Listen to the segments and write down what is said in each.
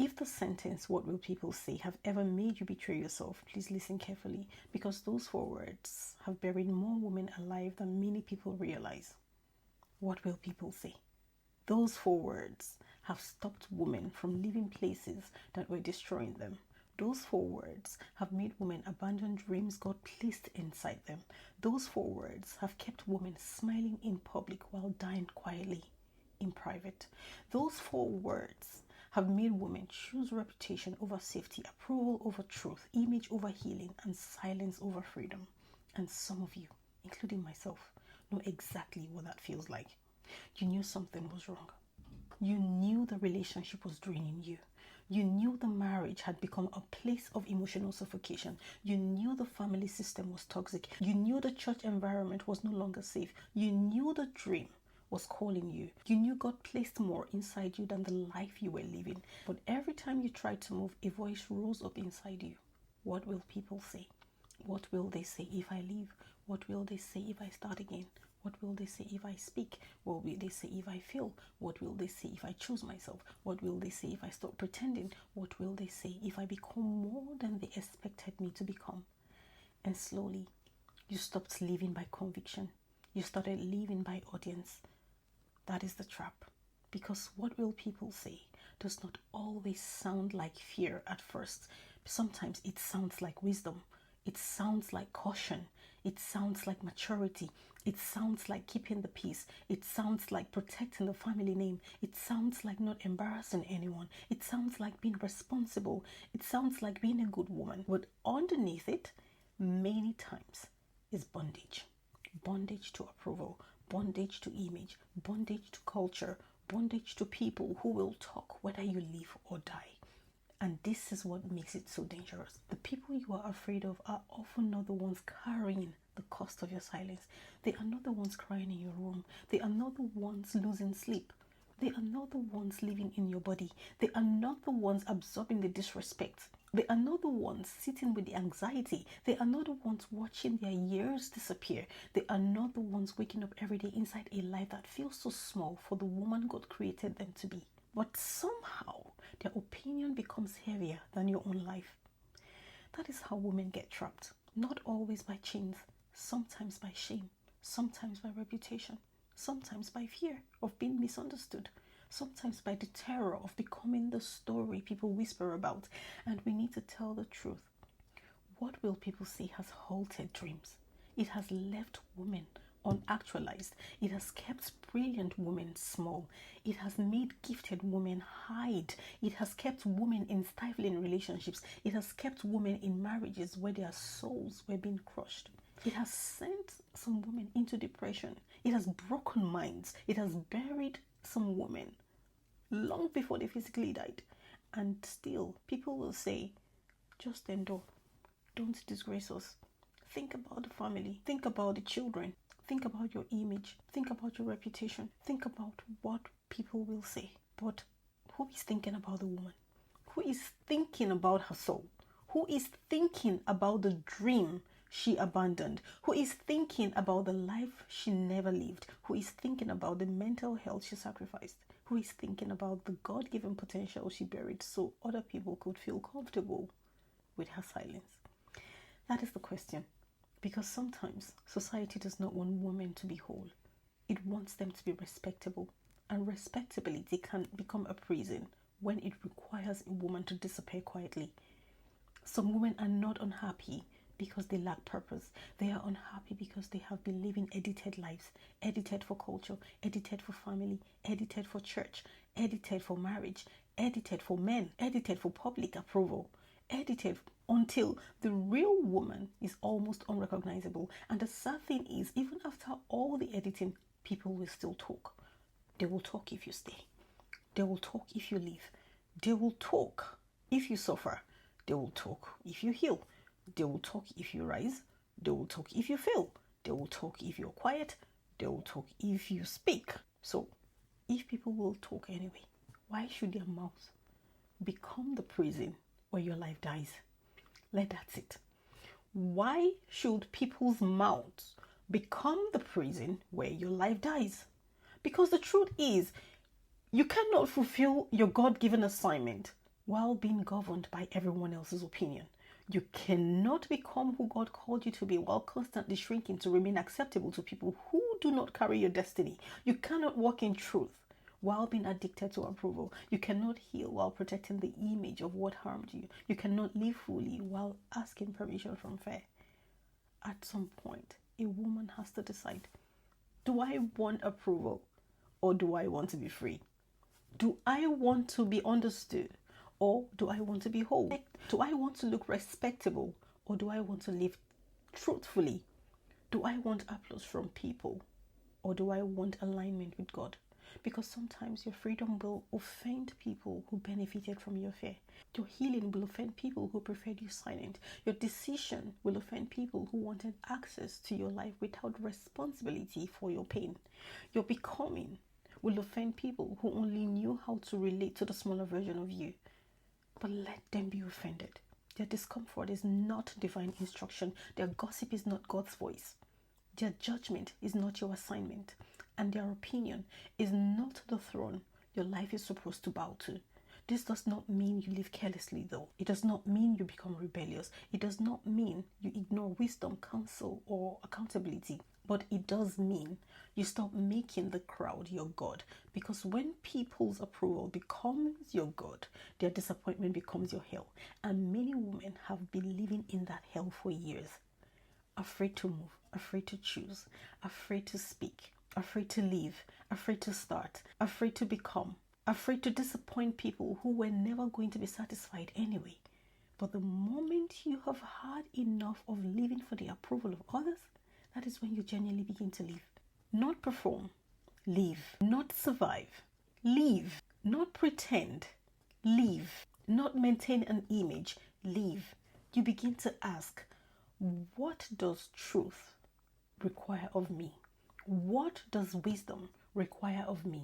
If the sentence, "What will people say?" have ever made you betray yourself, please listen carefully, because those 4 words have buried more women alive than many people realize. What will people say? Those 4 words have stopped women from living places that were destroying them. Those 4 words have made women abandon dreams God placed inside them. Those 4 words have kept women smiling in public while dying quietly in private. Those 4 words have made women choose reputation over safety, approval over truth, image over healing, and silence over freedom. And some of you, including myself, know exactly what that feels like. You knew something was wrong. You knew the relationship was draining you. You knew the marriage had become a place of emotional suffocation. You knew the family system was toxic. You knew the church environment was no longer safe. You knew the dream was calling you. You knew God placed more inside you than the life you were living. But every time you tried to move, a voice rose up inside you. What will people say? What will they say if I leave? What will they say if I start again? What will they say if I speak? What will they say if I fail? What will they say if I choose myself? What will they say if I stop pretending? What will they say if I become more than they expected me to become? And slowly, you stopped living by conviction. You started living by audience. That is the trap. Because what will people say does not always sound like fear at first. Sometimes it sounds like wisdom. It sounds like caution. It sounds like maturity. It sounds like keeping the peace. It sounds like protecting the family name. It sounds like not embarrassing anyone. It sounds like being responsible. It sounds like being a good woman. But underneath it, many times, is bondage. Bondage to approval, bondage to image, bondage to culture, bondage to people who will talk whether you live or die. And this is what makes it so dangerous. The people you are afraid of are often not the ones carrying the cost of your silence. They are not the ones crying in your room. They are not the ones losing sleep. They are not the ones living in your body. They are not the ones absorbing the disrespect. They are not the ones sitting with the anxiety. They are not the ones watching their years disappear. They are not the ones waking up every day inside a life that feels so small for the woman God created them to be. But somehow, their opinion becomes heavier than your own life. That is how women get trapped. Not always by chains, sometimes by shame, sometimes by reputation, sometimes by fear of being misunderstood, sometimes by the terror of becoming the story people whisper about. And we need to tell the truth. What will people say has halted dreams. It has left women unactualized. It has kept brilliant women small. It has made gifted women hide. It has kept women in stifling relationships. It has kept women in marriages where their souls were being crushed. It has sent some women into depression. It has broken minds. It has buried some women long before they physically died. And still, people will say, just endure. Don't disgrace us. Think about the family. Think about the children. Think about your image. Think about your reputation. Think about what people will say. But who is thinking about the woman? Who is thinking about her soul? Who is thinking about the dream she abandoned? Who is thinking about the life she never lived? Who is thinking about the mental health she sacrificed? Who is thinking about the God-given potential she buried so other people could feel comfortable with her silence? That is the question. Because sometimes society does not want women to be whole. It wants them to be respectable. And respectability can become a prison when it requires a woman to disappear quietly. Some women are not unhappy because they lack purpose. They are unhappy because they have been living edited lives. Edited for culture, edited for family, edited for church, edited for marriage, edited for men, edited for public approval, edited until the real woman is almost unrecognizable. And the sad thing is, even after all the editing, people will still talk. They will talk if you stay. They will talk if you leave. They will talk if you suffer. They will talk if you heal. They will talk if you rise. They will talk if you fail. They will talk if you're quiet. They will talk if you speak. So, if people will talk anyway, why should their mouth become the prison where your life dies? Let that sit. Why should people's mouths become the prison where your life dies? Because the truth is, you cannot fulfill your God-given assignment while being governed by everyone else's opinion. You cannot become who God called you to be while constantly shrinking to remain acceptable to people who do not carry your destiny. You cannot walk in truth while being addicted to approval. You cannot heal while protecting the image of what harmed you. You cannot live fully while asking permission from fear. At some point, a woman has to decide, do I want approval or do I want to be free? Do I want to be understood or do I want to be whole? Do I want to look respectable or do I want to live truthfully? Do I want applause from people or do I want alignment with God? Because sometimes your freedom will offend people who benefited from your fear. Your healing will offend people who preferred you silent. Your decision will offend people who wanted access to your life without responsibility for your pain. Your becoming will offend people who only knew how to relate to the smaller version of you. But let them be offended. Their discomfort is not divine instruction. Their gossip is not God's voice. Their judgment is not your assignment. And their opinion is not the throne your life is supposed to bow to. This does not mean you live carelessly, though. It does not mean you become rebellious. It does not mean you ignore wisdom, counsel, or accountability. But it does mean you stop making the crowd your God. Because when people's approval becomes your God, their disappointment becomes your hell. And many women have been living in that hell for years. Afraid to move, afraid to choose, afraid to speak, afraid to leave, afraid to start, afraid to become, afraid to disappoint people who were never going to be satisfied anyway. But the moment you have had enough of living for the approval of others, that is when you genuinely begin to live. Not perform, live. Not survive, live. Not pretend, live. Not maintain an image, live. You begin to ask, what does truth require of me? What does wisdom require of me?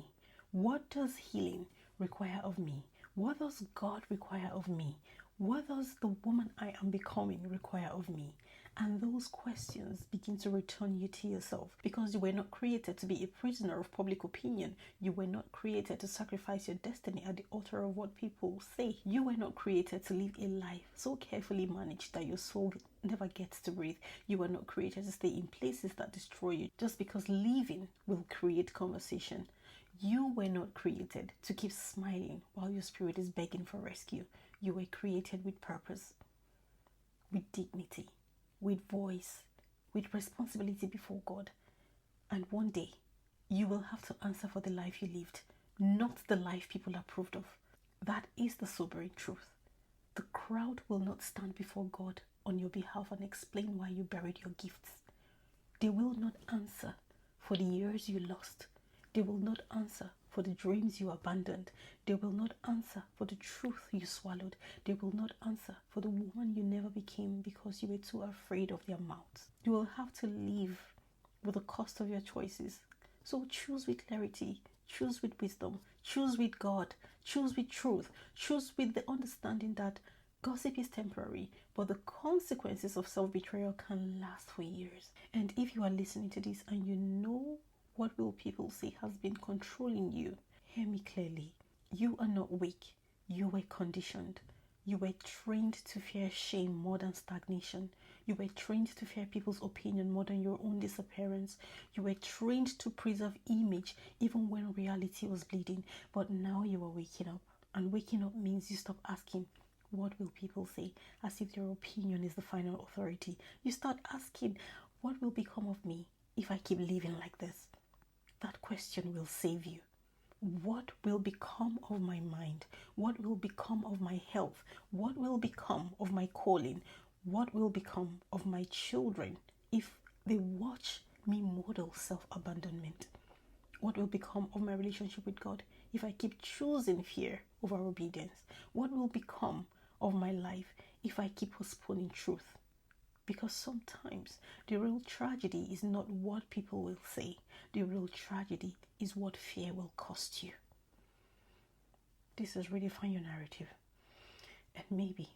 What does healing require of me? What does God require of me? What does the woman I am becoming require of me? And those questions begin to return you to yourself, because you were not created to be a prisoner of public opinion. You were not created to sacrifice your destiny at the altar of what people say. You were not created to live a life so carefully managed that your soul never gets to breathe. You were not created to stay in places that destroy you just because leaving will create conversation. You were not created to keep smiling while your spirit is begging for rescue. You were created with purpose, with dignity, with voice, with responsibility before God. And one day, you will have to answer for the life you lived, not the life people approved of. That is the sobering truth. The crowd will not stand before God on your behalf and explain why you buried your gifts. They will not answer for the years you lost. They will not answer for the dreams you abandoned. They will not answer for the truth you swallowed. They will not answer for the woman you never became because you were too afraid of their mouths. You will have to live with the cost of your choices. So choose with clarity, choose with wisdom, choose with God, choose with truth, choose with the understanding that gossip is temporary, but the consequences of self-betrayal can last for years. And if you are listening to this and you know what will people say has been controlling you, hear me clearly. You are not weak. You were conditioned. You were trained to fear shame more than stagnation. You were trained to fear people's opinion more than your own disappearance. You were trained to preserve image even when reality was bleeding. But now you are waking up. And waking up means you stop asking, what will people say? As if their opinion is the final authority. You start asking, what will become of me if I keep living like this? That question will save you. What will become of my mind? What will become of my health? What will become of my calling? What will become of my children if they watch me model self-abandonment? What will become of my relationship with God if I keep choosing fear over obedience? What will become of my life if I keep postponing truth? Because sometimes the real tragedy is not what people will say. The real tragedy is what fear will cost you. This is Redefine Your Narrative. And maybe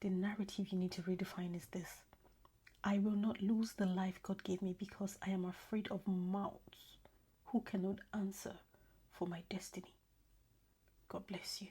the narrative you need to redefine is this: I will not lose the life God gave me because I am afraid of mouths who cannot answer for my destiny. God bless you.